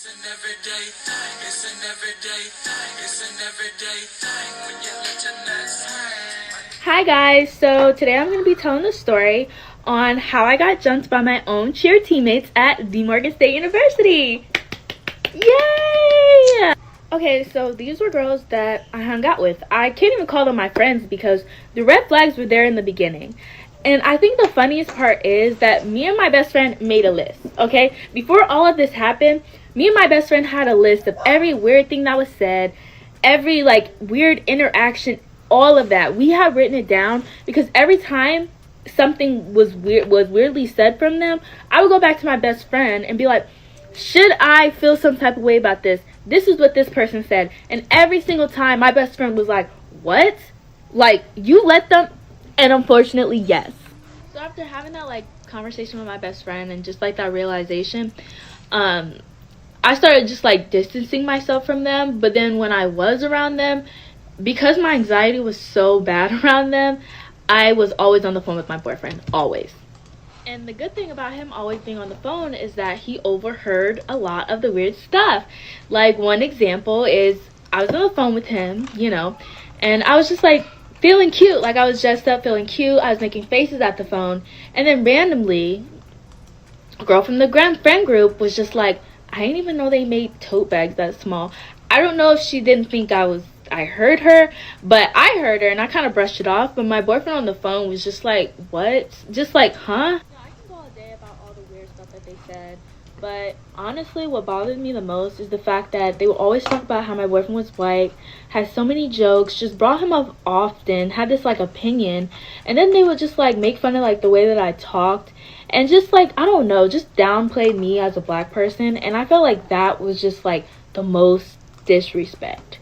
It's an everyday thing. It's an everyday thing. It's an everyday thing when you let your nuts hang. Hi guys, so today I'm going to be telling the story on how I got jumped by my own cheer teammates at the Morgan State University. Yay! Okay, so these were girls that I hung out with. I can't even call them my friends because the red flags were there in the beginning. And I think the funniest part is that me and my best friend made a list, okay? Before all of this happened, me and my best friend had a list of every weird thing that was said, every weird interaction, all of that. We had written it down because every time something was weirdly said from them, I would go back to my best friend and be like, should I feel some type of way about this? This is what this person said. And every single time my best friend was like, what? Like, you let them? And unfortunately, yes. So after having that conversation with my best friend and just that realization, I started just distancing myself from them. But then when I was around them, because my anxiety was so bad around them, I was always on the phone with my boyfriend, always. And the good thing about him always being on the phone is that he overheard a lot of the weird stuff. Like, one example is I was on the phone with him, and I was just feeling cute. I was dressed up, feeling cute. I was making faces at the phone. And then randomly, a girl from the friend group was just like, I didn't even know they made tote bags that small. I don't know if she didn't think I heard her, but I heard her and I kind of brushed it off. But my boyfriend on the phone was just like, what? Just huh? I can go all day about all the weird stuff that they said. But honestly, what bothered me the most is the fact that they would always talk about how my boyfriend was white, had so many jokes, just brought him up often, had this opinion, and then they would just make fun of the way that I talked, and just I don't know, just downplayed me as a black person, and I felt like that was just the most disrespect.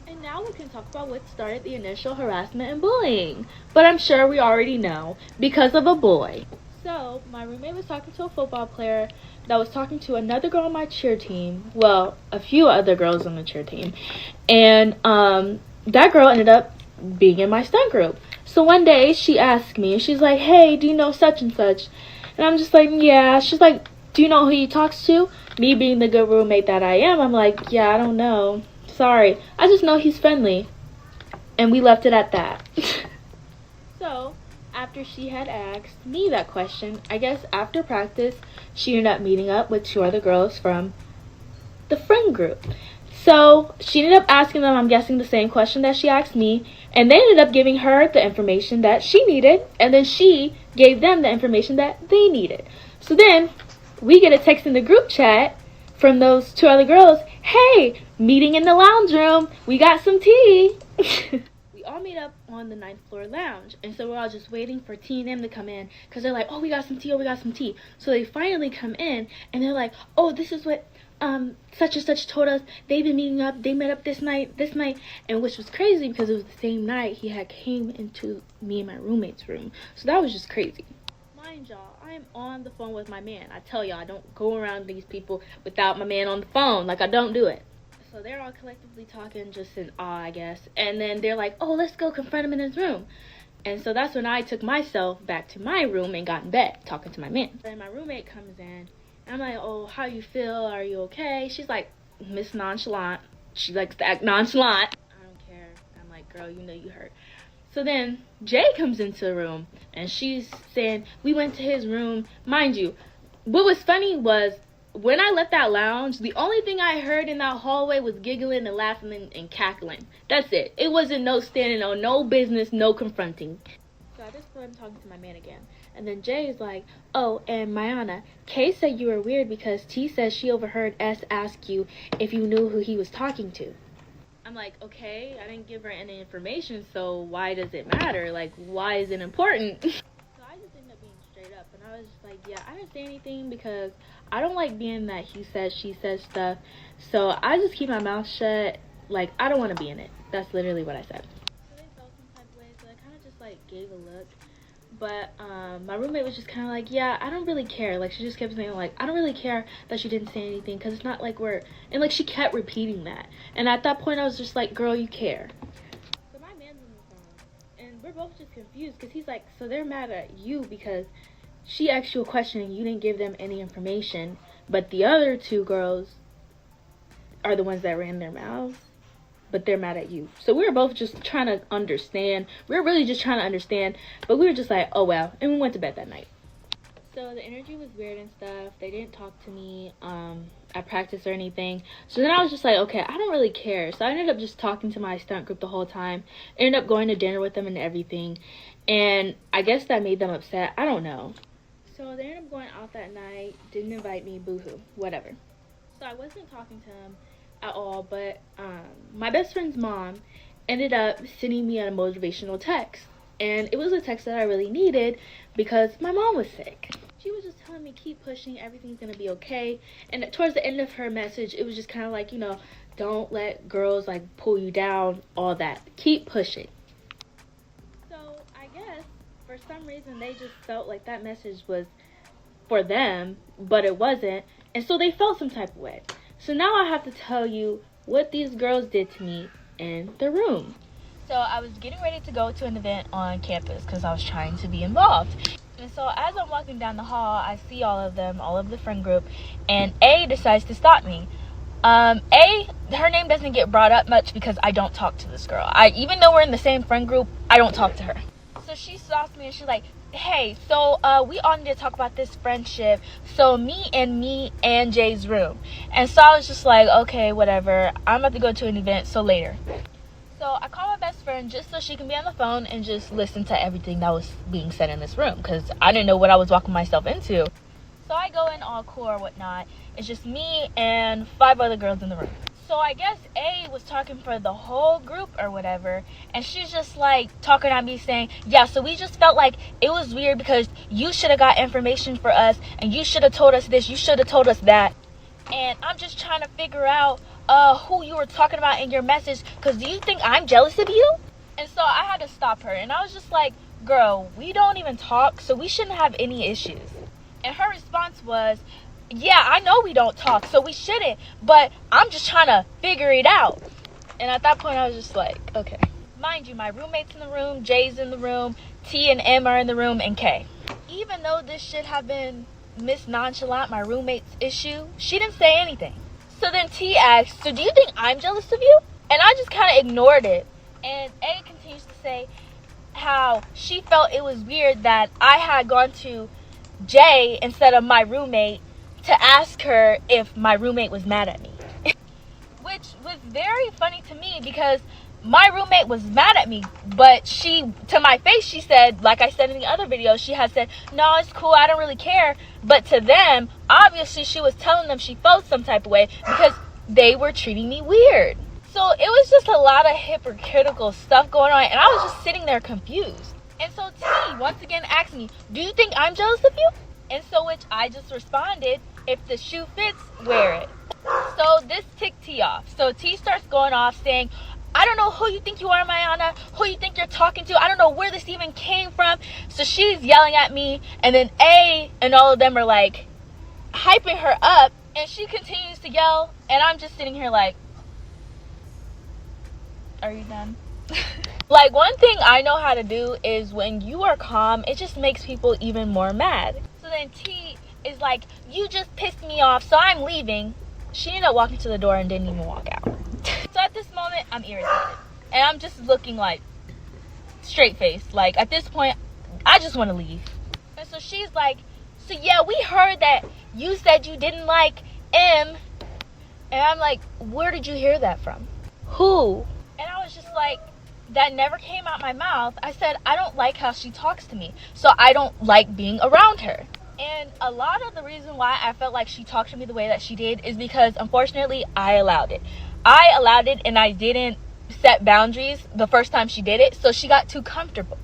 And now we can talk about what started the initial harassment and bullying, but I'm sure we already know, because of a boy. So, my roommate was talking to a football player that was talking to another girl on my cheer team. Well, a few other girls on the cheer team. And that girl ended up being in my stunt group. So one day, she asked me, and she's like, hey, do you know such and such? And I'm just like, yeah. She's like, do you know who he talks to? Me being the good roommate that I am, I'm like, yeah, I don't know. Sorry. I just know he's friendly. And we left it at that. So, after she had asked me that question, I guess after practice, she ended up meeting up with two other girls from the friend group. So she ended up asking them, I'm guessing, the same question that she asked me, and they ended up giving her the information that she needed, and then she gave them the information that they needed. So then we get a text in the group chat from those two other girls, hey, meeting in the lounge room, we got some tea. We all meet up on the 9th floor lounge, and so we're all just waiting for T and M to come in, because they're like, oh, we got some tea, oh, we got some tea. So they finally come in, and they're like, oh, this is what such and such told us. They've been meeting up, they met up this night, and which was crazy because it was the same night he had came into me and my roommate's room. So that was just crazy. Mind y'all, I am on the phone with my man. I tell y'all, I don't go around these people without my man on the phone. I don't do it. So they're all collectively talking just in awe, I guess. And then they're like, oh, let's go confront him in his room. And so that's when I took myself back to my room and got in bed talking to my man. Then my roommate comes in. And I'm like, oh, how you feel? Are you okay? She's like, Miss Nonchalant. She likes to act nonchalant. I don't care. I'm like, girl, you know you hurt. So then Jay comes into the room. And she's saying, we went to his room. Mind you, what was funny was, when I left that lounge, the only thing I heard in that hallway was giggling and laughing and cackling. That's it. It wasn't no standing on no business, no confronting. So at this point, I'm talking to my man again. And then Jay is like, oh, and Mayana, Kay said you were weird because T says she overheard S ask you if you knew who he was talking to. I'm like, okay, I didn't give her any information, so why does it matter? Why is it important? So I just ended up being straight up, and I was just like, yeah, I didn't say anything because I don't like being that he says, she says stuff. So I just keep my mouth shut. I don't want to be in it. That's literally what I said. So they felt some type of way, so I kind of just gave a look. But my roommate was just kind of like, yeah, I don't really care. She just kept saying I don't really care that she didn't say anything because it's not we're, and she kept repeating that. And at that point I was just like, girl, you care. So my man's on the phone, and we're both just confused because he's like, so they're mad at you because she asked you a question and you didn't give them any information, but the other two girls are the ones that ran their mouths, but they're mad at you. So we were both just trying to understand. We were really just trying to understand, but we were just like, oh well. And we went to bed that night. So the energy was weird and stuff. They didn't talk to me at practice or anything. So then I was just like, okay, I don't really care. So I ended up just talking to my stunt group the whole time. Ended up going to dinner with them and everything. And I guess that made them upset. I don't know. So they ended up going out that night. Didn't invite me. Boo-hoo. Whatever. So I wasn't talking to them at all. But my best friend's mom ended up sending me a motivational text. And it was a text that I really needed because my mom was sick. She was just telling me, keep pushing, everything's going to be okay. And towards the end of her message, it was just kind of like, you know, don't let girls, like, pull you down, all that. Keep pushing. So, I guess, for some reason, they just felt like that message was for them, but it wasn't. And so they felt some type of way. So now I have to tell you what these girls did to me in the room. So I was getting ready to go to an event on campus because I was trying to be involved. And so as I'm walking down the hall, I see all of them, all of the friend group, and A decides to stop me. Her name doesn't get brought up much because I don't talk to this girl. Even though we're in the same friend group, I don't talk to her. So she stops me and she's like, hey, so we all need to talk about this friendship. So me and Jay's room. And so I was just like, okay, whatever. I'm about to go to an event, so later. So I called my best friend just so she can be on the phone and just listen to everything that was being said in this room because I didn't know what I was walking myself into. So I go in all cool or whatnot. It's just me and 5 other girls in the room. So I guess A was talking for the whole group or whatever, and she's just like talking at me saying, yeah, so we just felt like it was weird because you should have got information for us and you should have told us this, you should have told us that. And I'm just trying to figure out who you were talking about in your message, because do you think I'm jealous of you? And so I had to stop her, and I was just like, girl, we don't even talk, so we shouldn't have any issues. And her response was, yeah, I know we don't talk, so we shouldn't, but I'm just trying to figure it out. And at that point, I was just like, okay. Mind you, my roommate's in the room, Jay's in the room, T and M are in the room, and K. Even though this should have been Miss Nonchalant, my roommate's issue, she didn't say anything. So then T asked, so do you think I'm jealous of you? And I just kind of ignored it. And A continues to say how she felt it was weird that I had gone to J instead of my roommate to ask her if my roommate was mad at me. Which was very funny to me because my roommate was mad at me, but she, to my face, she said, like I said in the other video, she had said, no, it's cool, I don't really care. But to them, obviously she was telling them she felt some type of way because they were treating me weird. So it was just a lot of hypocritical stuff going on, and I was just sitting there confused. And so T once again asked me, do you think I'm jealous of you? And so which I just responded, if the shoe fits, wear it. So this ticked T off. So T starts going off saying, I don't know who you think you are, Mayana, who you think you're talking to. I don't know where this even came from. So she's yelling at me, and then A and all of them are like hyping her up, and she continues to yell, and I'm just sitting here like, are you done? Like, one thing I know how to do is when you are calm, it just makes people even more mad. So then T is like, you just pissed me off, so I'm leaving. She ended up walking to the door and didn't even walk out. So at this moment, I'm irritated. And I'm just looking like straight faced. Like, at this point, I just want to leave. And so she's like, so yeah, we heard that you said you didn't like M. And I'm like, where did you hear that from? Who? And I was just like, that never came out my mouth. I said, I don't like how she talks to me, so I don't like being around her. And a lot of the reason why I felt like she talked to me the way that she did is because, unfortunately, I allowed it. I allowed it, and I didn't set boundaries the first time she did it, so she got too comfortable.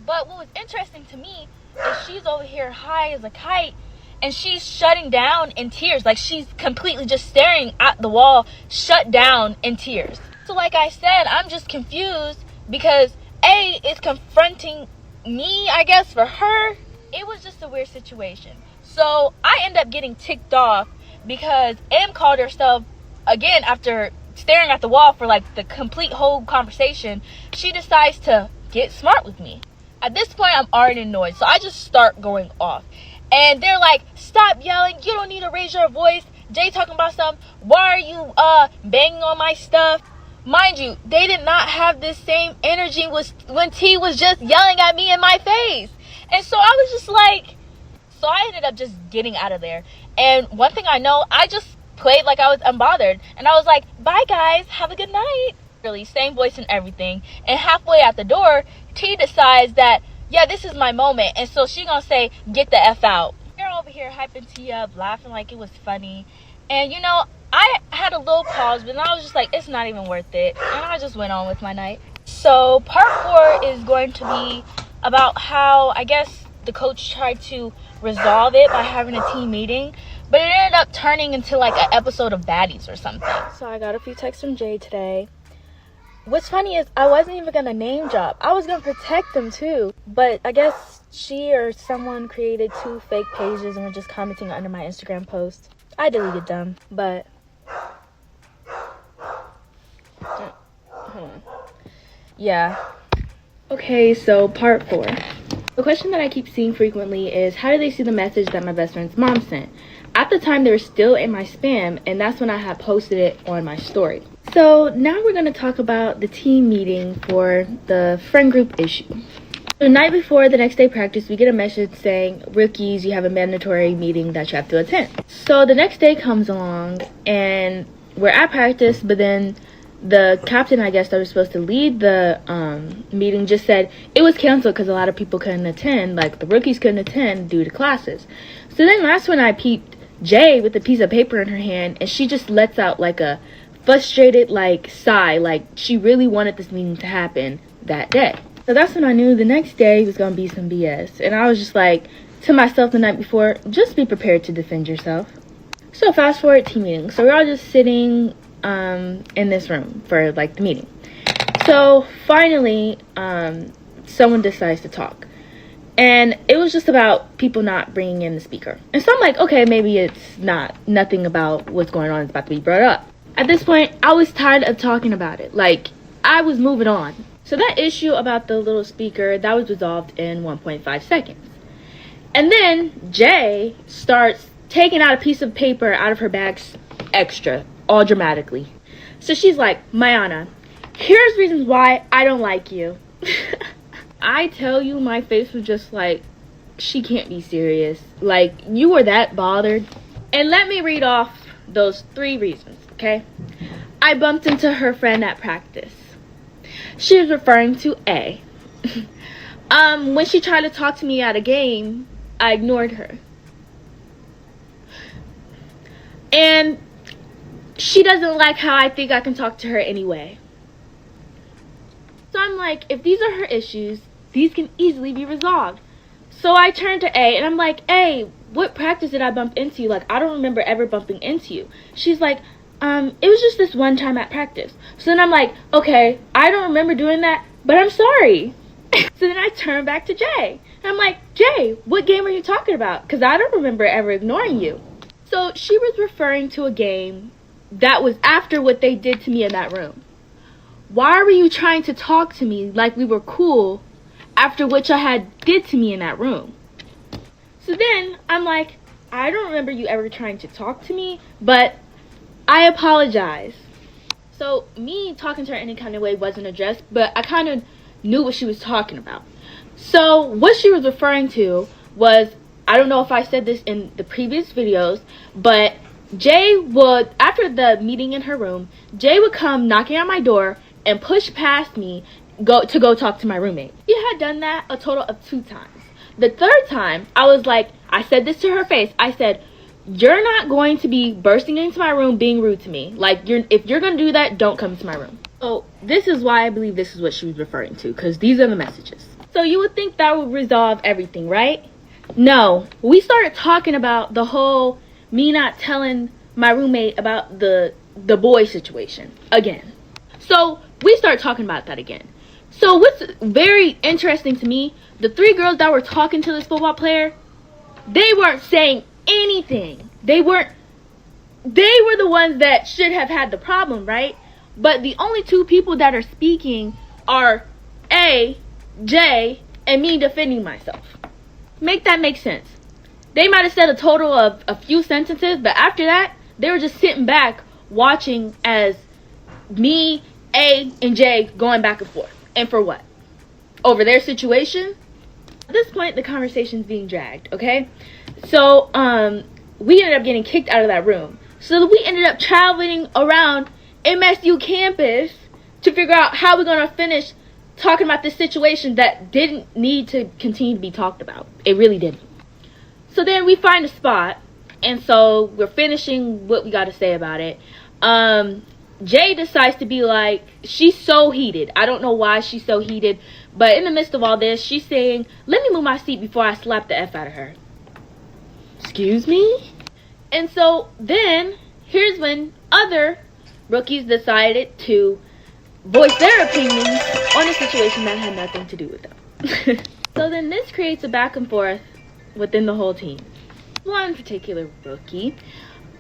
But what was interesting to me is she's over here high as a kite, and she's shutting down in tears. Like, she's completely just staring at the wall, shut down in tears. So like I said, I'm just confused because A is confronting me, I guess, for her. It was just a weird situation. So I end up getting ticked off because M called herself, again, after staring at the wall for like the complete whole conversation, she decides to get smart with me. At this point, I'm already annoyed, so I just start going off. And they're like, stop yelling, you don't need to raise your voice. Jay talking about something. Why are you banging on my stuff? Mind you, they did not have this same energy when T was just yelling at me in my face. And so I was just like, so I ended up just getting out of there. And one thing I know, I just played like I was unbothered. And I was like, bye guys, have a good night. Really, same voice and everything. And halfway out the door, T decides that, yeah, this is my moment. And so she gonna say, get the F out. You're over here hyping T up, laughing like it was funny. And you know, I had a little pause, but then I was just like, it's not even worth it. And I just went on with my night. So part 4 is going to be about how, I guess, the coach tried to resolve it by having a team meeting. But it ended up turning into like an episode of Baddies or something. So I got a few texts from Jay today. What's funny is I wasn't even going to name drop. I was going to protect them too. But I guess she or someone created 2 fake pages and were just commenting under my Instagram post. I deleted them, but hold on. Yeah. Okay, so part 4. The question that I keep seeing frequently is, how do they see the message that my best friend's mom sent? At the time, they were still in my spam, and that's when I had posted it on my story. So now we're going to talk about the team meeting for the friend group issue. The night before the next day practice, we get a message saying, rookies, you have a mandatory meeting that you have to attend. So the next day comes along, and we're at practice, but then the captain, I guess, that was supposed to lead the meeting just said it was canceled because a lot of people couldn't attend, like the rookies couldn't attend due to classes. So then that's when I peeped Jay with a piece of paper in her hand, and she just lets out like a frustrated like sigh, like she really wanted this meeting to happen that day. So that's when I knew the next day was going to be some BS. And I was just like, to myself the night before, just be prepared to defend yourself. So fast forward team meeting. So we're all just sitting in this room for like the meeting. So finally, someone decides to talk. And it was just about people not bringing in the speaker. And so I'm like, okay, maybe it's nothing about what's going on is about to be brought up. At this point, I was tired of talking about it. Like, I was moving on. So that issue about the little speaker, that was resolved in 1.5 seconds. And then Jay starts taking out a piece of paper out of her bag extra, all dramatically. So she's like, Mayana, here's reasons why I don't like you. I tell you, my face was just like, she can't be serious. Like, you were that bothered. And let me read off those 3 reasons, okay? I bumped into her friend at practice. She was referring to A. When she tried to talk to me at a game, I ignored her. And she doesn't like how I think I can talk to her anyway. So I'm like, if these are her issues, these can easily be resolved. So I turned to A and I'm like, A, what practice did I bump into you? Like, I don't remember ever bumping into you. She's like, it was just this one time at practice. So then I'm like, okay, I don't remember doing that, but I'm sorry. So then I turn back to Jay. And I'm like, Jay, what game are you talking about? Because I don't remember ever ignoring you. So she was referring to a game that was after what they did to me in that room. Why were you trying to talk to me like we were cool after what you had did to me in that room? So then I'm like, I don't remember you ever trying to talk to me, but I apologize. So me talking to her any kind of way wasn't addressed, but I kind of knew what she was talking about. So what she was referring to was, I don't know if I said this in the previous videos, but Jay would, after the meeting in her room, Jay would come knocking on my door and push past me to go talk to my roommate. He had done that a total of 2 times. The 3rd time, I was like, I said this to her face. I said, you're not going to be bursting into my room being rude to me. Like, if you're going to do that, don't come to my room. So this is why I believe this is what she was referring to, because these are the messages. So you would think that would resolve everything, right? No. We started talking about the whole me not telling my roommate about the boy situation again. So we started talking about that again. So what's very interesting to me, the 3 girls that were talking to this football player, they weren't saying anything. They were the ones that should have had the problem, right? But the only 2 people that are speaking are A, Jay, and me defending myself. Make that make sense. They might have said a total of a few sentences, but after that, they were just sitting back watching as me, A, and J going back and forth. And for what? Over their situation? At this point, the conversation's being dragged, okay? So, we ended up getting kicked out of that room. So we ended up traveling around MSU campus to figure out how we're going to finish talking about this situation that didn't need to continue to be talked about. It really didn't. So then we find a spot, and so we're finishing what we got to say about it. Jay decides to be like, she's so heated. I don't know why she's so heated, but in the midst of all this, she's saying, let me move my seat before I slap the F out of her. Excuse me? And so then, here's when other rookies decided to voice their opinions on a situation that had nothing to do with them. So then this creates a back and forth within the whole team. One particular rookie,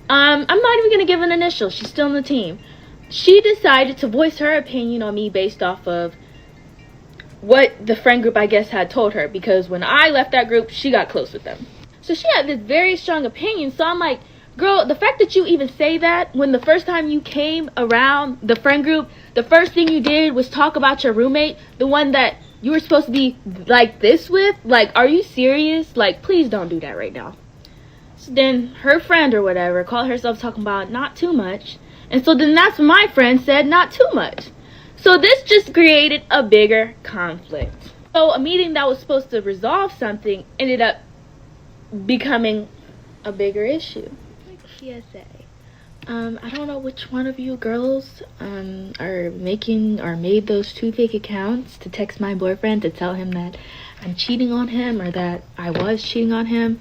I'm not even going to give an initial. She's still on the team. She decided to voice her opinion on me based off of what the friend group, I guess, had told her. Because when I left that group, she got close with them. So she had this very strong opinion. So I'm like, girl, the fact that you even say that when the first time you came around the friend group, the first thing you did was talk about your roommate, the one that you were supposed to be like this with. Like, are you serious? Like, please don't do that right now. So then her friend or whatever called herself talking about not too much. And so then that's when my friend said not too much. So this just created a bigger conflict. So a meeting that was supposed to resolve something ended up becoming a bigger issue. PSA. I don't know which one of you girls are making or made those 2 fake accounts to text my boyfriend to tell him that I'm cheating on him or that I was cheating on him.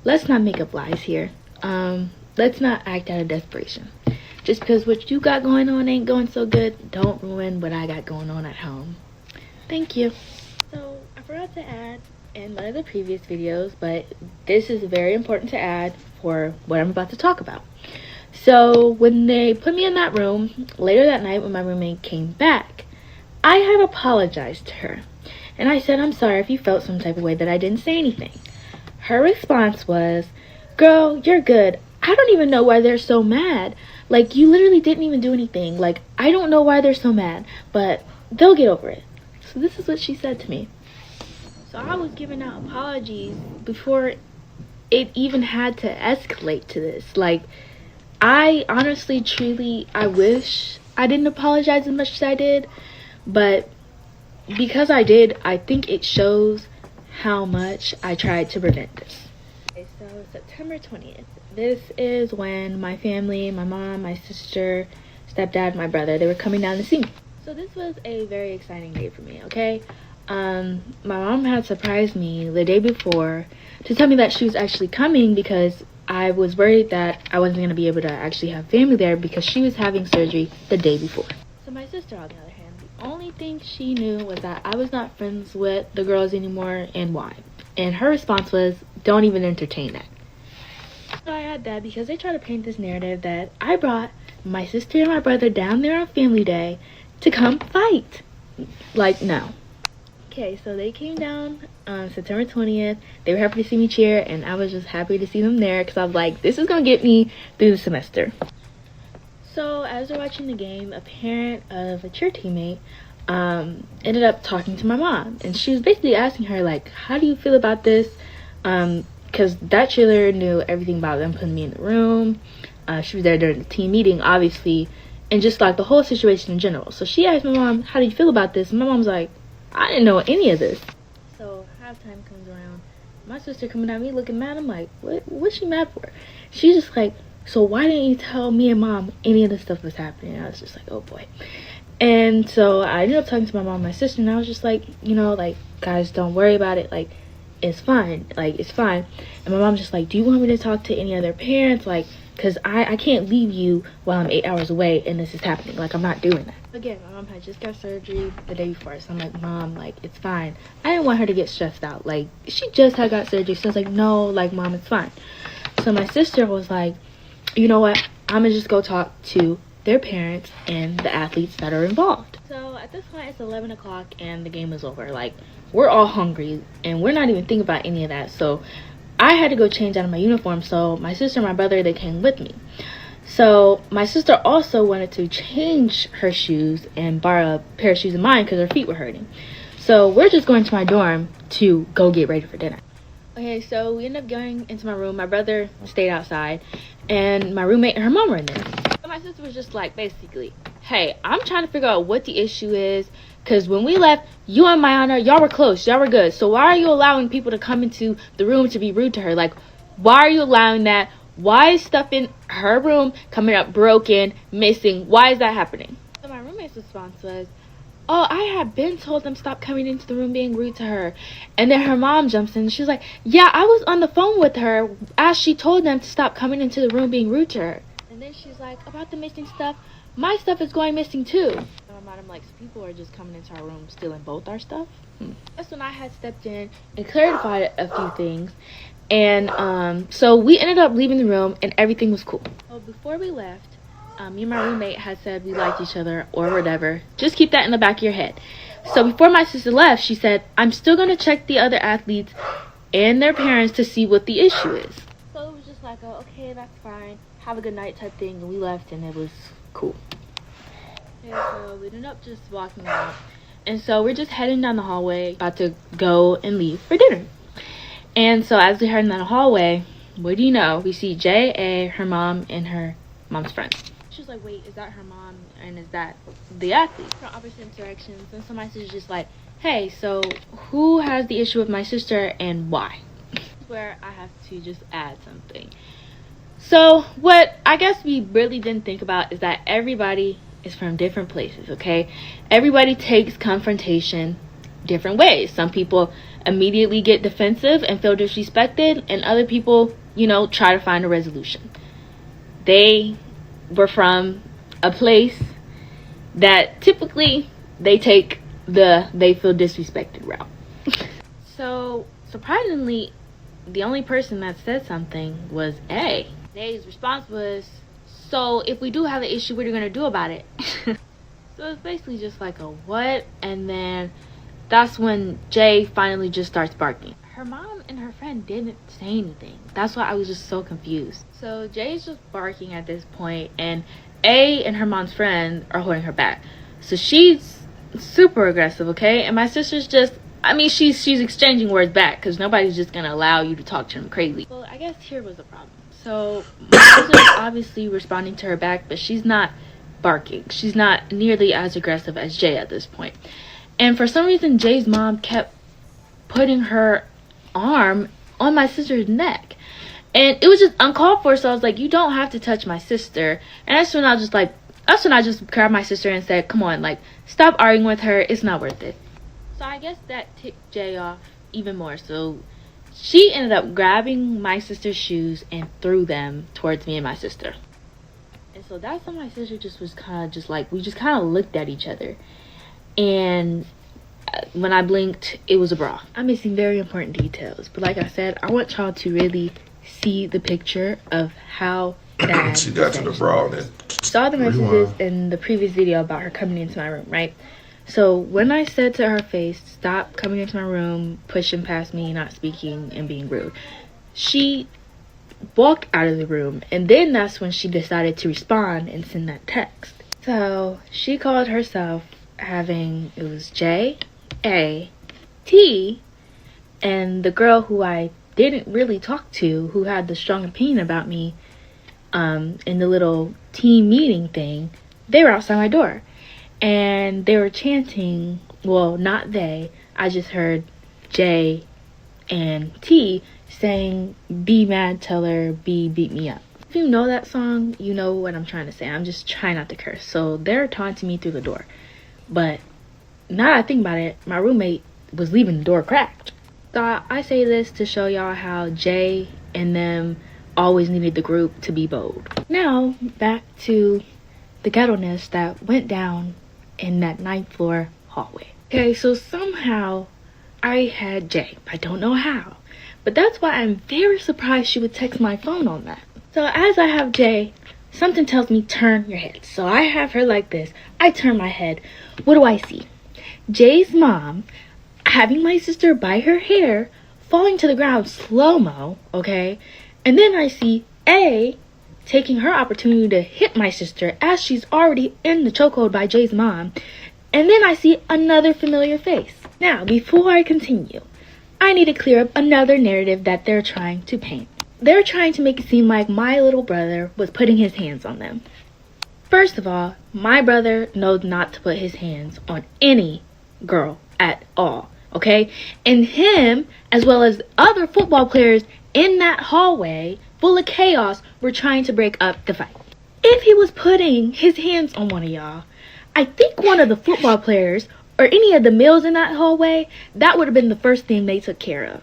Let's not make up lies here. Let's not act out of desperation. Just because what you got going on ain't going so good, don't ruin what I got going on at home. Thank you. So, I forgot to add in one of the previous videos, but this is very important to add for what I'm about to talk about. So, when they put me in that room, later that night when my roommate came back, I had apologized to her. And I said, I'm sorry if you felt some type of way that I didn't say anything. Her response was, girl, you're good. I don't even know why they're so mad. Like, you literally didn't even do anything. Like, I don't know why they're so mad, but they'll get over it. So this is what she said to me. So I was giving out apologies before it even had to escalate to this. Like, I honestly, truly, I wish I didn't apologize as much as I did. But because I did, I think it shows how much I tried to prevent this. Okay, so September 20th. This is when my family, my mom, my sister, stepdad, my brother, they were coming down to see me. So this was a very exciting day for me, okay? My mom had surprised me the day before to tell me that she was actually coming because I was worried that I wasn't going to be able to actually have family there because she was having surgery the day before. So my sister, on the other hand, the only thing she knew was that I was not friends with the girls anymore and why. And her response was, don't even entertain that. So I had that because they try to paint this narrative that I brought my sister and my brother down there on family day to come fight. Like, no. Okay, so they came down on September 20th. They were happy to see me cheer, and I was just happy to see them there because I was like, this is going to get me through the semester. So as we're watching the game, a parent of a cheer teammate ended up talking to my mom. And she was basically asking her, like, how do you feel about this? Because that cheerleader knew everything about them putting me in the room. She was there during the team meeting, obviously, and just like the whole situation in general. So she asked my mom, how do you feel about this? And my mom's like, I didn't know any of this. So halftime comes around. My sister coming at me looking mad. I'm like, what's she mad for? She's just like, so why didn't you tell me and mom any of this stuff was happening? And I was just like, oh boy. And so I ended up talking to my mom and my sister, and I was just like, you know, like, guys, don't worry about it. Like, it's fine. Like, it's fine. And my mom's just like, do you want me to talk to any other parents? Like, because I can't leave you while I'm 8 hours away and this is happening. Like, I'm not doing that. Again, my mom had just got surgery the day before. So I'm like, Mom, like, it's fine. I didn't want her to get stressed out. Like, she just had got surgery. So I was like, no, like, Mom, it's fine. So my sister was like, you know what? I'm going to just go talk to their parents and the athletes that are involved. So at this point, it's 11 o'clock and the game is over. Like, we're all hungry and we're not even thinking about any of that. So I had to go change out of my uniform. So my sister and my brother, they came with me. So my sister also wanted to change her shoes and borrow a pair of shoes of mine because her feet were hurting. So we're just going to my dorm to go get ready for dinner. Okay, so we ended up going into my room. My brother stayed outside, and my roommate and her mom were in there. So my sister was just like, basically, hey, I'm trying to figure out what the issue is, because when we left, you and Mayana, y'all were close, y'all were good. So why are you allowing people to come into the room to be rude to her? Like, why are you allowing that? Why is stuff in her room coming up broken, missing? Why is that happening? So my roommate's response was, oh, I have been told them stop coming into the room being rude to her. And then her mom jumps in. She's like, yeah, I was on the phone with her as she told them to stop coming into the room being rude to her. And then she's like, about the missing stuff, my stuff is going missing too. And I'm like, so people are just coming into our room stealing both our stuff? That's when I had stepped in and clarified a few things. And so we ended up leaving the room and everything was cool. So before we left, me and my roommate had said we liked each other or whatever. Just keep that in the back of your head. So before my sister left, she said, I'm still going to check the other athletes and their parents to see what the issue is. So it was just like, oh, okay, that's fine. Have a good night type thing. And we left and it was cool. And so we ended up just walking out. And so we're just heading down the hallway, about to go and leave for dinner. And so as we're heading down the hallway, what do you know? We see J.A., her mom, and her mom's friend. She was like, wait, is that her mom and is that the athlete? From opposite directions. And so my sister's just like, hey, so who has the issue with my sister and why? This is where I have to just add something. So what I guess we really didn't think about is that everybody is from different places, okay? Everybody takes confrontation different ways. Some people immediately get defensive and feel disrespected, and other people, you know, try to find a resolution. They were from a place that typically they take the they feel disrespected route. So surprisingly, the only person that said something was A. A's response was, so if we do have an issue, what are you going to do about it? So it's basically just like a what? And then that's when Jay finally just starts barking. Her mom and her friend didn't say anything. That's why I was just so confused. So Jay's just barking at this point, and A and her mom's friend are holding her back. So she's super aggressive, okay? And my sister's just, I mean, she's exchanging words back because nobody's just going to allow you to talk to them crazy. Well, I guess here was the problem. So my sister's obviously responding to her back, but she's not barking. She's not nearly as aggressive as Jay at this point. And for some reason, Jay's mom kept putting her arm on my sister's neck. And it was just uncalled for, so I was like, you don't have to touch my sister. And that's when I just grabbed my sister and said, come on, like, stop arguing with her. It's not worth it. So I guess that ticked Jay off even more. So she ended up grabbing my sister's shoes and threw them towards me and my sister. And so that's when my sister just was kind of just like, we just kind of looked at each other. And when I blinked, it was a bra. I'm missing very important details. But like I said, I want y'all to really see the picture of how bad she got to the bra. Saw the messages in the previous video about her coming into my room, right? So when I said to her face, stop coming into my room, pushing past me, not speaking, and being rude, she walked out of the room. And then that's when she decided to respond and send that text. So she called herself having, it was J-A-T, and the girl who I didn't really talk to, who had the strong opinion about me, in the little team meeting thing, they were outside my door. And they were chanting, well, not they, I just heard J and T saying, be mad, tell her, B, beat me up. If you know that song, you know what I'm trying to say. I'm just trying not to curse. So they're taunting me through the door. But now that I think about it, my roommate was leaving the door cracked. So I say this to show y'all how Jay and them always needed the group to be bold. Now, back to the ghetto-ness that went down in that 9th floor hallway. Okay, so somehow I had Jay. I don't know how. But that's why I'm very surprised she would text my phone on that. So as I have Jay, something tells me turn your head. So I have her like this. I turn my head. What do I see? Jay's mom having my sister by her hair, falling to the ground slow-mo, okay? And then I see A taking her opportunity to hit my sister as she's already in the chokehold by Jay's mom. And then I see another familiar face. Now, before I continue, I need to clear up another narrative that they're trying to paint. They're trying to make it seem like my little brother was putting his hands on them. First of all, my brother knows not to put his hands on any girl at all, okay? And him, as well as other football players in that hallway full of chaos, were trying to break up the fight. If he was putting his hands on one of y'all, I think one of the football players or any of the males in that hallway, that would have been the first thing they took care of.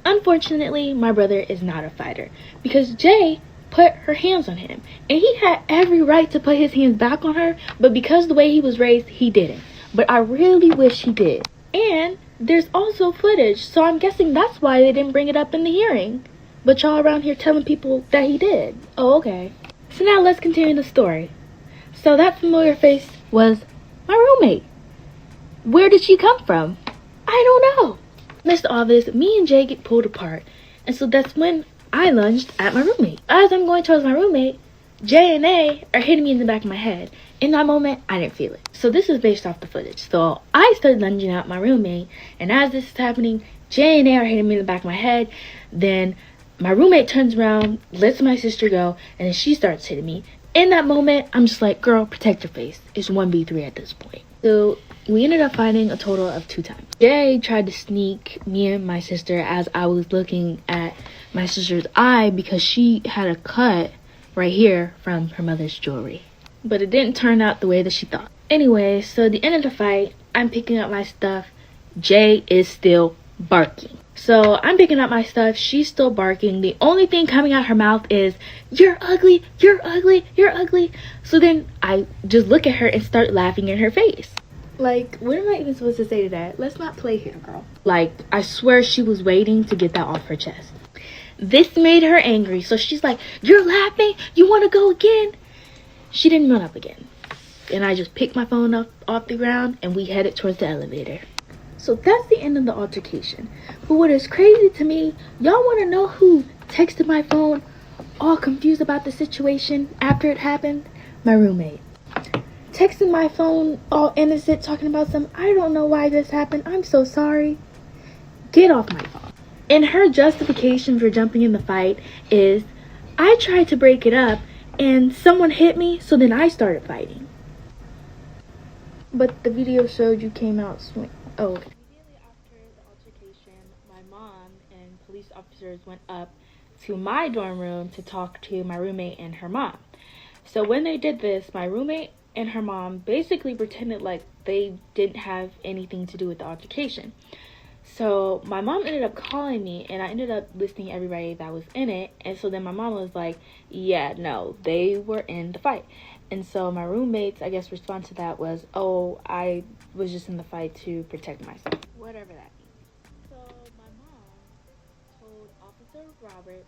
Unfortunately, my brother is not a fighter because Jay put her hands on him, and he had every right to put his hands back on her, but because the way he was raised, he didn't. But I really wish he did. And there's also footage, so I'm guessing that's why they didn't bring it up in the hearing. But y'all around here telling people that he did. Oh, okay. So now let's continue the story. So that familiar face was my roommate. Where did she come from? I don't know. Amidst all this, me and Jay get pulled apart. And so that's when I lunged at my roommate. As I'm going towards my roommate, Jay and A are hitting me in the back of my head. In that moment, I didn't feel it. So this is based off the footage. So I started lunging at my roommate. And as this is happening, Jay and A are hitting me in the back of my head. Then my roommate turns around, lets my sister go, and then she starts hitting me. In that moment, I'm just like, girl, protect your face. It's 1v3 at this point. So we ended up fighting a total of 2 times. Jay tried to sneak me and my sister as I was looking at my sister's eye because she had a cut right here from her mother's jewelry. But it didn't turn out the way that she thought. Anyway, so at the end of the fight, I'm picking up my stuff. Jay is still barking. So I'm picking up my stuff. She's still barking. The only thing coming out her mouth is, "You're ugly, you're ugly, you're ugly." So then I just look at her and start laughing in her face. Like, what am I even supposed to say to that? Let's not play here, girl. Like, I swear she was waiting to get that off her chest. This made her angry. So she's like, "You're laughing? You want to go again?" She didn't run up again. And I just picked my phone up off the ground and we headed towards the elevator. So that's the end of the altercation. But what is crazy to me, y'all want to know who texted my phone all confused about the situation after it happened? My roommate. Texting my phone all innocent, talking about some, "I don't know why this happened. I'm so sorry." Get off my phone. And her justification for jumping in the fight is, I tried to break it up and someone hit me, so then I started fighting. But the video showed you came out swing. Oh, okay. Immediately after the altercation, my mom and police officers went up to my dorm room to talk to my roommate and her mom. So when they did this, my roommate and her mom basically pretended like they didn't have anything to do with the altercation. So my mom ended up calling me, and I ended up listing everybody that was in it. And so then my mom was like, "Yeah, no, they were in the fight." And so my roommate's, I guess, response to that was, "Oh, I was just in the fight to protect myself." Whatever that means. So my mom told Officer Robert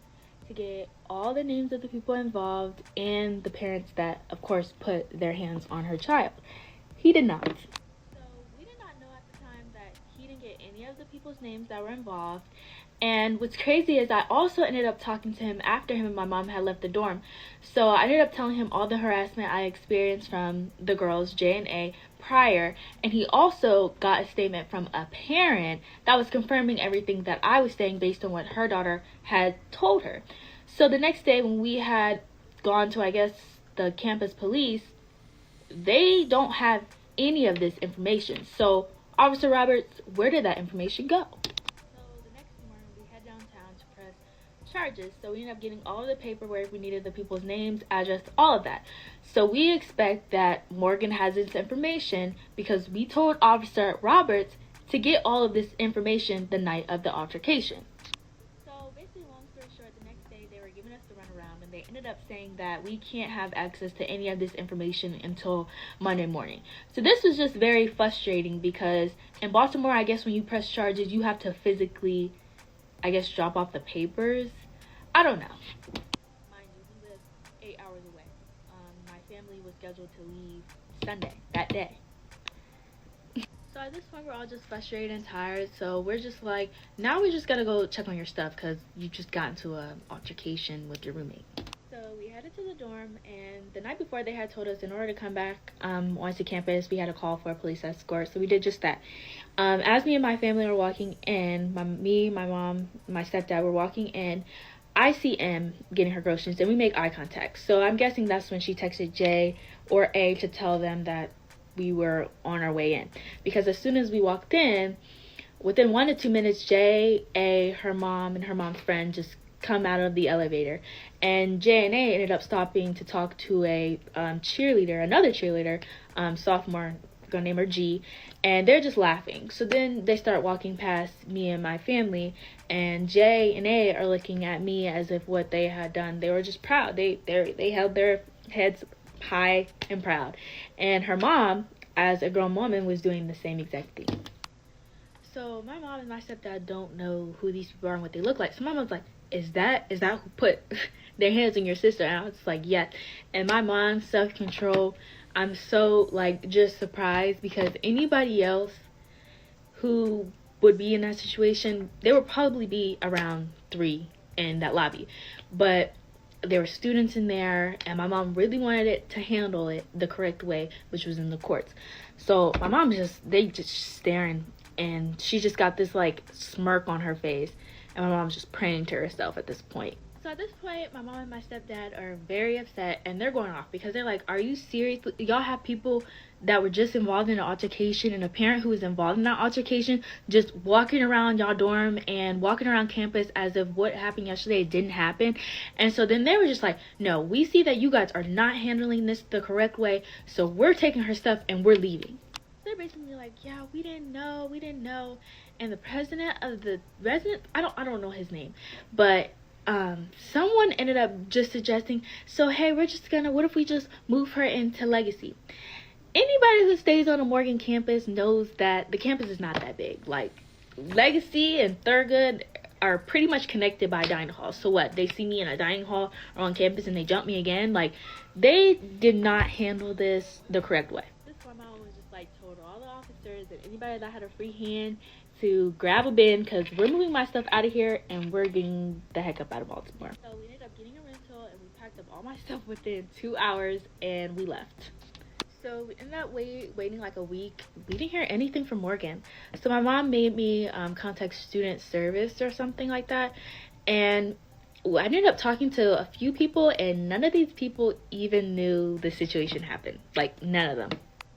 to get all the names of the people involved and the parents that, of course, put their hands on her child. He did not. So we did not know at the time that he didn't get any of the people's names that were involved. And what's crazy is I also ended up talking to him after him and my mom had left the dorm. So I ended up telling him all the harassment I experienced from the girls, J and A, prior. And he also got a statement from a parent that was confirming everything that I was saying based on what her daughter had told her. So the next day when we had gone to, I guess, the campus police, they don't have any of this information. So Officer Roberts, where did that information go? Charges. So we ended up getting all of the paperwork. We needed the people's names, address, all of that. So we expect that Morgan has this information because we told Officer Roberts to get all of this information the night of the altercation. So basically, long story short, the next day they were giving us the runaround, and they ended up saying that we can't have access to any of this information until Monday morning. So this was just very frustrating because in Baltimore, I guess when you press charges, you have to physically, I guess, drop off the papers. I don't know. Mind you, we live 8 hours away. My family was scheduled to leave Sunday, that day. So at this point, we're all just frustrated and tired. So we're just like, now we just gotta go check on your stuff because you just got into an altercation with your roommate. So we headed to the dorm, and the night before they had told us in order to come back onto campus, we had to call for a police escort. So we did just that. As me and my family were walking in, my mom, my stepdad were walking in, I see M getting her groceries, and we make eye contact. So I'm guessing that's when she texted J or A to tell them that we were on our way in. Because as soon as we walked in, within 1 to 2 minutes, J, A, her mom, and her mom's friend just come out of the elevator. And J and A ended up stopping to talk to a cheerleader, another cheerleader, sophomore, gonna name her G, and they're just laughing. So then they start walking past me and my family, and J and A are looking at me as if what they had done, they were just proud. They held their heads high and proud. And her mom, as a grown woman, was doing the same exact thing. So my mom and my stepdad don't know who these people are and what they look like. So my mom's like, is that who put their hands on your sister? And I was like, yes. And my mom's self-control, I'm so like just surprised, because anybody else who would be in that situation, they would probably be around 3 in that lobby. But there were students in there, and my mom really wanted it to handle it the correct way, which was in the courts. So my mom they just staring, and she just got this like smirk on her face, and my mom's just praying to herself at this point. So at this point, my mom and my stepdad are very upset, and they're going off because they're like, are you serious? Y'all have people that were just involved in an altercation, and a parent who was involved in that altercation just walking around y'all dorm and walking around campus as if what happened yesterday didn't happen. And so then they were just like, no, we see that you guys are not handling this the correct way, so we're taking her stuff and we're leaving. They're basically like, yeah, we didn't know. And the president of the residence, I don't know his name, but someone ended up just suggesting, so hey, what if we just move her into Legacy? Anybody who stays on a Morgan campus knows that the campus is not that big. Like, Legacy and Thurgood are pretty much connected by dining halls. So what, they see me in a dining hall or on campus and they jump me again? Like, they did not handle this the correct way. This is why my mom was just like told all the officers and anybody that had a free hand to grab a bin, because we're moving my stuff out of here and we're getting the heck up out of Baltimore. So we ended up getting a rental, and we packed up all my stuff within 2 hours and we left. So we ended up waiting like a week. We didn't hear anything from Morgan. So my mom made me contact student service or something like that, and I ended up talking to a few people, and none of these people even knew the situation happened. Like, none of them.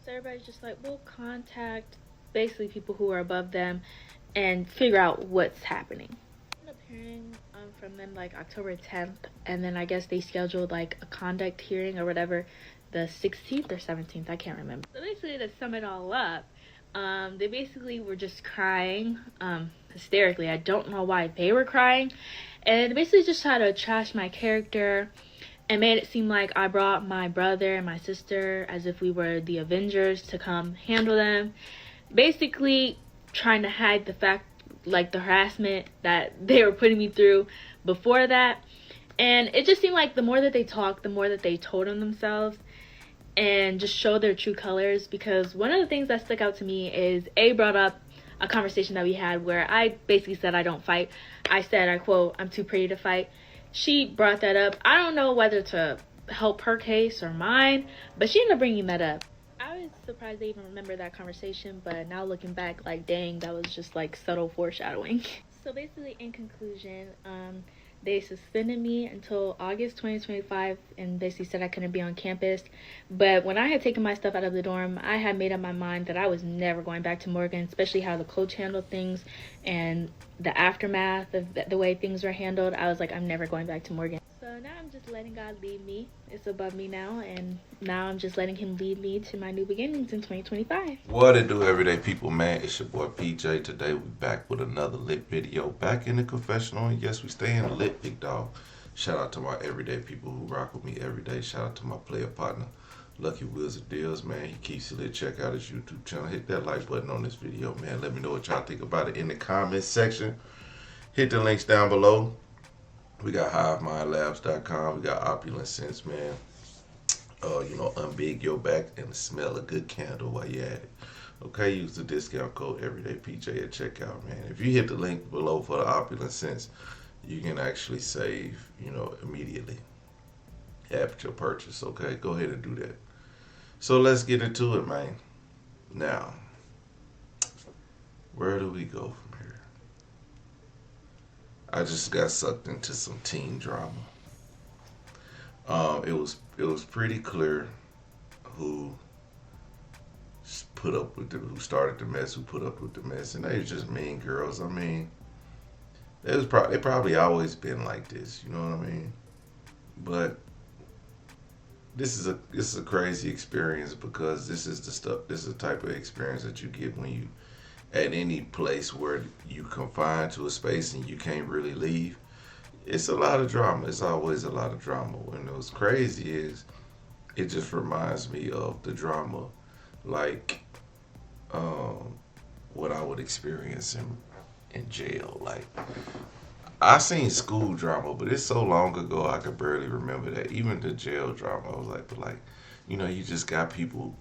So everybody's just like, we'll contact basically people who are above them and figure out what's happening. I ended up hearing from them like October 10th, and then I guess they scheduled like a conduct hearing or whatever, the 16th or 17th, I can't remember. So basically, to sum it all up, they basically were just crying hysterically. I don't know why they were crying, and basically just tried to trash my character and made it seem like I brought my brother and my sister as if we were the Avengers to come handle them. Basically trying to hide the fact, like the harassment that they were putting me through before that. And it just seemed like the more that they talked, the more that they told on themselves and just showed their true colors. Because one of the things that stuck out to me is A brought up a conversation that we had where I basically said I don't fight. I said, I quote, I'm too pretty to fight. She brought that up. I don't know whether to help her case or mine, but she ended up bringing that up. I was surprised they even remember that conversation, but now looking back, like, dang, that was just like subtle foreshadowing. So basically, in conclusion, they suspended me until August 2025 and basically said I couldn't be on campus. But when I had taken my stuff out of the dorm, I had made up my mind that I was never going back to Morgan, especially how the coach handled things and the aftermath of the way things were handled. I was like, I'm never going back to Morgan. So now I'm just letting God lead me. It's above me now, and now I'm just letting him lead me to my new beginnings in 2025. What it do, everyday people, man? It's your boy PJ. Today we back with another lit video. Back in the confessional, and yes, we stay in lit, big dog. Shout out to my everyday people who rock with me every day. Shout out to my player partner, Lucky Wizard Deals, man. He keeps it lit. Check out his YouTube channel. Hit that like button on this video, man. Let me know what y'all think about it in the comments section. Hit the links down below. We got HiveMindLabs.com. We got Opulence Scents, man. Unbig your back and smell a good candle while you're at it. Okay, use the discount code everydaypj at checkout, man. If you hit the link below for the Opulence Scents, you can actually save, immediately. at your purchase. Okay, go ahead and do that. So let's get into it, man. Now, where do we go from here? I just got sucked into some teen drama. It was pretty clear who who started the mess, who put up with the mess, and they were just mean girls. I mean, they probably always been like this, you know what I mean? But this is a crazy experience because this is the type of experience that you get when you at any place where you confined to a space and you can't really leave. It's a lot of drama. It's always a lot of drama. And what's crazy is it just reminds me of the drama like what I would experience in jail. Like I seen school drama, but it's so long ago I could barely remember that. Even the jail drama, I was like, but like, you just got people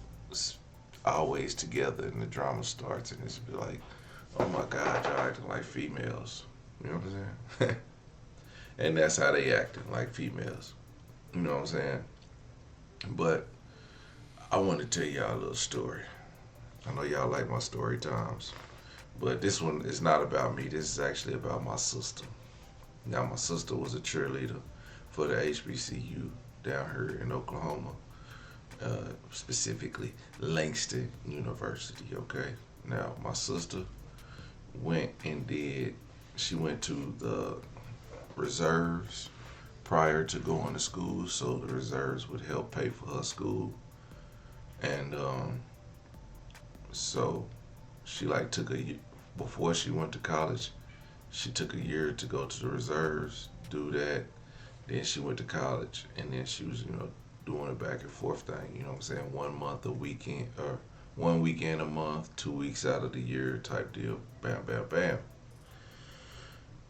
always together, and the drama starts, and it's like, oh my God, y'all acting like females. You know what I'm saying? And that's how they acting, like females. You know what I'm saying? But I want to tell y'all a little story. I know y'all like my story times, but this one is not about me. This is actually about my sister. Now, my sister was a cheerleader for the HBCU down here in Oklahoma, specifically Langston University, okay? Now, my sister she went to the reserves prior to going to school, so the reserves would help pay for her school. And so she like before she went to college, she took a year to go to the reserves, do that. Then she went to college, and then she was, doing a back and forth thing. You know what I'm saying? 1 month a weekend, or 1 weekend a month, 2 weeks out of the year type deal. Bam, bam, bam.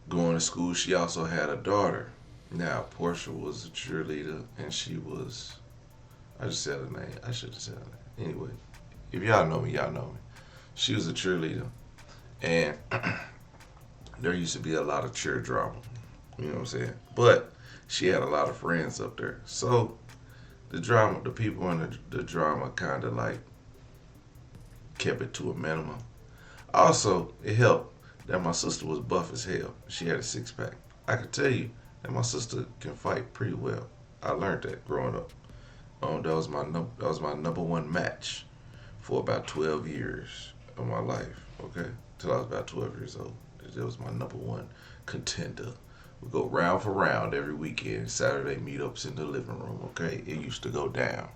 Going to school, she also had a daughter. Now, Portia was a cheerleader, and I just said her name. I should have said her name. Anyway, if y'all know me, y'all know me. She was a cheerleader, and there used to be a lot of cheer drama. You know what I'm saying? But she had a lot of friends up there. So the people in the drama kind of like kept it to a minimum. Also, it helped that my sister was buff as hell. She had a six-pack. I could tell you that my sister can fight pretty well. I learned that growing up. That was my number one match for about 12 years of my life. Okay, till I was about 12 years old. That was my number one contender. We go round for round every weekend. Saturday meetups in the living room. Okay, it used to go down.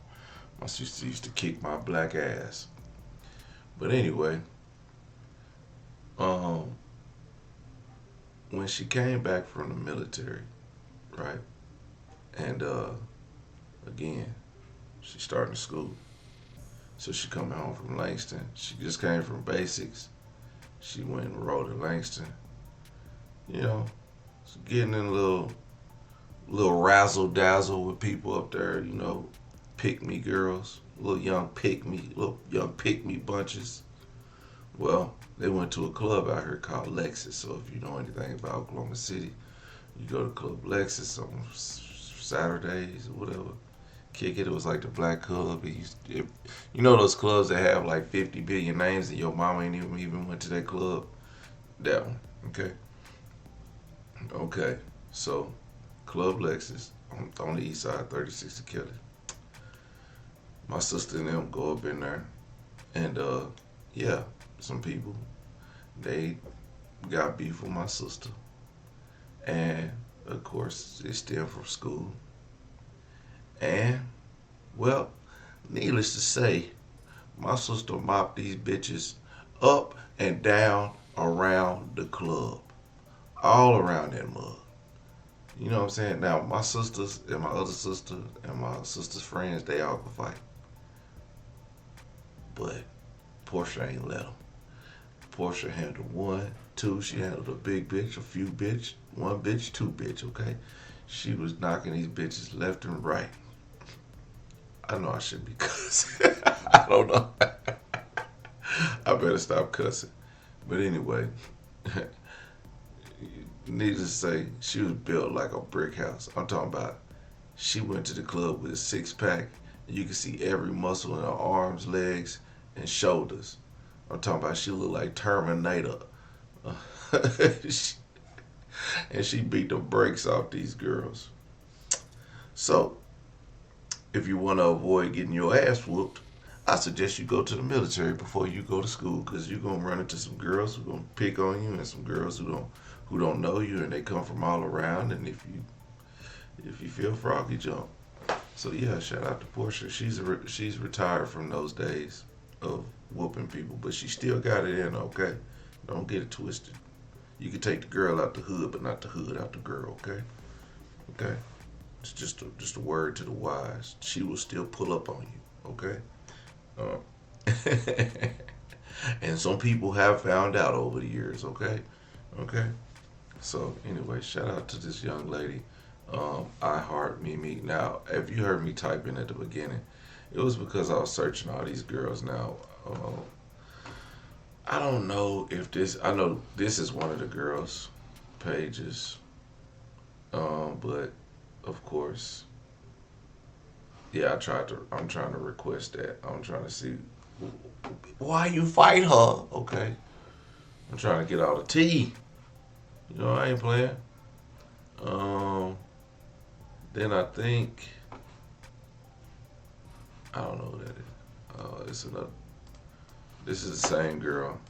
My sister used to kick my black ass. But anyway, when she came back from the military, right, and again, she started school. So she coming home from Langston. She just came from basics. She went and enrolled in Langston. Getting in a little razzle dazzle with people up there. Pick me girls, little young pick me bunches. Well, they went to a club out here called Lexus. So if you know anything about Oklahoma City, you go to Club Lexus on Saturdays or whatever. Kick it. It was like the black club. Those clubs that have like 50 billion names and your mama ain't even went to that club. That one. Okay. So Club Lexus on the east side, 36 to Kelly. My sister and them go up in there, and some people, they got beef with my sister, and of course they stem from school. And, well, needless to say, my sister mopped these bitches up and down around the club. All around that mug. You know what I'm saying? Now, my sisters and my other sister and my sister's friends, they all can fight. But Portia ain't let them. Portia handled 1, 2. She handled a big bitch, a few bitch, 1 bitch, 2 bitch, okay? She was knocking these bitches left and right. I know I shouldn't be cussing. I don't know. I better stop cussing. But anyway, needless to say, she was built like a brick house. I'm talking about She went to the club with a 6-pack, and you can see every muscle in her arms, legs, and shoulders. I'm talking about she looked like Terminator. And she beat the brakes off these girls. So, if you want to avoid getting your ass whooped, I suggest you go to the military before you go to school, because you're gonna run into some girls who gonna pick on you and some girls who don't know you, and they come from all around. And if you feel froggy, jump. So yeah, shout out to Portia. She's retired from those days of whooping people, but she still got it in. Okay, don't get it twisted. You can take the girl out the hood, but not the hood out the girl. Okay, okay. It's just a word to the wise. She will still pull up on you. Okay. And some people have found out over the years. Okay, okay. So anyway, shout out to this young lady. I heart Mimi. Now, if you heard me typing at the beginning, it was because I was searching all these girls. Now, I don't know if this. I know this is one of the girls' pages, but of course, yeah. I'm trying to request that. I'm trying to see why you fight her. Okay, I'm trying to get all the tea. You know, I ain't playing. Then I think I don't know who that is. It's another. This is the same girl.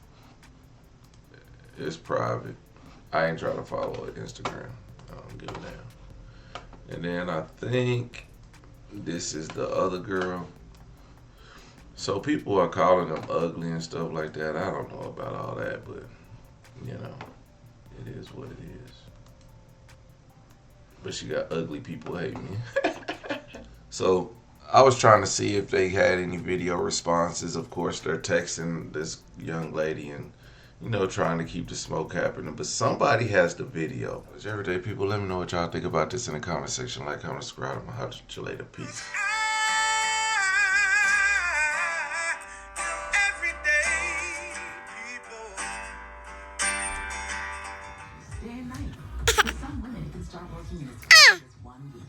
It's private. I ain't trying to follow her Instagram. I don't give a damn. And then I think this is the other girl. So people are calling them ugly and stuff like that. I don't know about all that, but you know, it is what it is. But she got ugly people hating me. So I was trying to see if they had any video responses. Of course, they're texting this young lady and, you know, trying to keep the smoke happening. But somebody has the video. Everyday people, let me know what y'all think about this in the comment section. Like, comment, subscribe. I'm going to holler at you later. Peace. Day and night. For some women, it can start working in its 1 week.